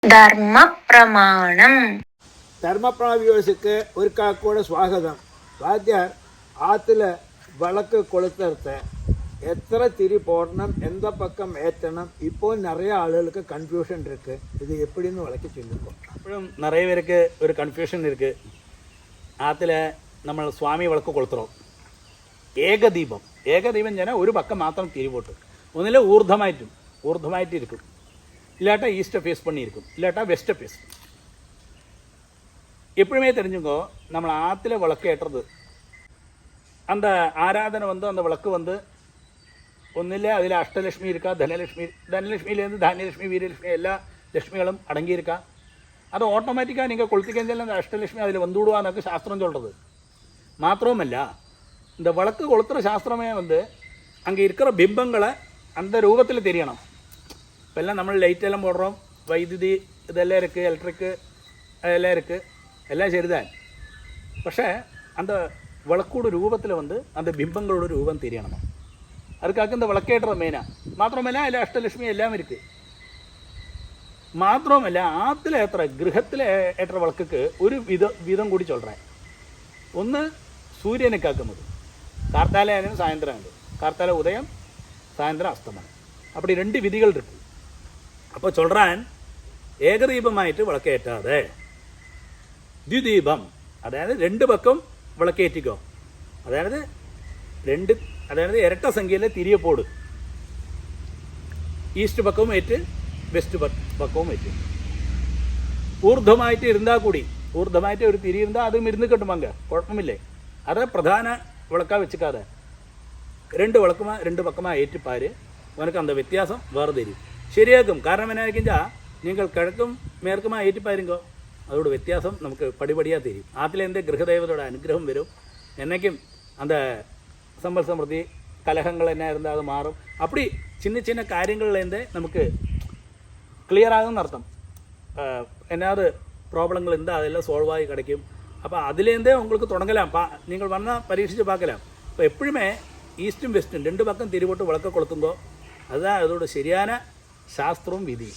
ധർമ്മ പ്രമാണം. ധർമ്മപ്രമാണ ഒരു കാക്കോടെ സ്വാഗതം. വാദ്യാർ ஆற்றுல விளக்கு கொளுத்துறது எத்தனை திரி போடணும், எந்த பக்கம் ஏற்றணும், இப்போ நிறைய ஆளுகளுக்கு கன்ஃபியூஷன் இருக்குது. இது எப்படின்னு விளக்கி சொல்லியிருக்கோம். அப்புறம் நிறைய பேருக்கு ஒரு கன்ஃபியூஷன் இருக்குது. ஆற்றுல നമ്മൾ സ്വാമി വിളക്ക് കൊളുത്തുറോം. ഏകദീപം ചെന്നാൽ ഒരു പക്കം മാത്രം തിരി പോട്ട്, ഒന്നിൽ ഊർദ്ധമായിട്ടിരിക്കും, இல்லாட்டா ஈஸ்ட்டை ஃபேஸ் பண்ணியிருக்கும், இல்லாட்டா வெஸ்ட்டை ஃபேஸ். எப்பவுமே தெரிஞ்சுக்கோ, நம்ம ஆற்றுல விளக்கு ஏற்றுறது அந்த ஆராதனை அந்த விளக்கு ஒன்றில் அதில் அஷ்டலட்சுமி இருக்கா, தனலட்சுமியிலேருந்து தானியலட்சுமி, வீரலட்சுமி எல்லா லட்சுமிகளும் அடங்கியிருக்கா. அது ஆட்டோமேட்டிக்காக நீங்கள் கொளுத்திக்கஞ்சால் அந்த அஷ்டலட்சுமி அதில் வந்துவிடுவான்னு சாஸ்திரம் சொல்கிறது. மாத்திரமல்ல, இந்த விளக்கு கொளுத்துற சாஸ்திரமே அங்கே இருக்கிற பிம்பங்களை அந்த ரூபத்தில் தெரியணும். இப்போல்லாம் நம்ம லைட்டெல்லாம் போடுறோம், வைദ്യുതി இதெல்லாம் இருக்குது, எலக்ட்ரிக்கு அதெல்லாம் இருக்குது, எல்லாம் சரிதான். പക്ഷേ அந்த விளக்கோட ரூபத்தில் அந்த பிம்பங்களோட ரூபம் தெரியணும். அதுக்காக இந்த விளக்கேற்ற மெயினாக. மாத்திரமல்ல, அதில் அஷ்டலட்சுமி எல்லாம் இருக்குது. மாத்திரமல்ல, ஆற்றுல ஏற்றுற கிரகத்தில் ஏற்ற விளக்குக்கு ஒரு விதம் கூடி சொல்கிறேன். ഒന്ന് സൂര്യനെ കാക്കുന്നത്, കാർത്താലയാനും സായന്ത്രമുണ്ട്. കാർത്താല ഉദയം, സായന്ത്രം അസ്തമനം. அப்படி 2 விதிகள் இருக்குது. அப்போ சொல்கிறான், ஏகதீபமாயிட்டு விளக்கேற்றாதே, ദ്വിദീപം, അതായത് 2 പക്കം വിളക്കേറ്റിക്കോ. അതായത് ഇരട്ട സംഖ്യയിലെ തിരിയെ പോട്. ഈസ്റ്റ് പക്കവും ഏറ്റ്, വെസ്റ്റ് പക്കവും ഏറ്റ്. ഊർദ്ധമായിട്ട് ഇരുന്നാൽ കൂടി, ഊർദ്ധമായിട്ട് ഒരു തിരി இருந்தால் അതും ഇരുന്ന് കിട്ടുമാങ്ക, കുഴപ്പമില്ലേ. അത് പ്രധാന വിളക്കാ വെച്ചിക്കാതെ 2 വിളക്കുമാ 2 പക്കமாக ஏற்றுப்பார். உனக்கு அந்த வித்தியாசம் வேறு தெரியும், ശരിയാക്കും. കാരണം என்ன இருக்குஞ்சா, நீங்கள் கிழக்கும் மேற்குமா ஏற்றுப்பாருங்கோ, அதோட வித்தியாசம் நமக்கு படிப்படியாக தெரியும். ஆற்றுலேருந்தே கிரகதேவதோட அனுகிரகம் வரும். என்றைக்கும் அந்த சம்பல் சமிருத்தி கலகங்கள் என்ன இருந்தால் அது மாறும். அப்படி சின்ன சின்ன காரியங்கள்லேருந்தே நமக்கு கிளியராகும்னு அர்த்தம். என்னாவது ப்ராப்ளங்கள் இருந்தால் அதெல்லாம் சால்வாகி கிடைக்கும். அப்போ அதுலேருந்தே உங்களுக்கு தொடங்கலாம். நீங்கள் வந்தால் பரீட்சித்து பார்க்கலாம். இப்போ எப்பவுமே ஈஸ்ட்டும் வெஸ்ட்டும் 2 பக்கம் திரிபோட்டு விளக்க கொளுத்துங்கோ. அதுதான் அதோட சரியான சாஸ்திரம், விதி.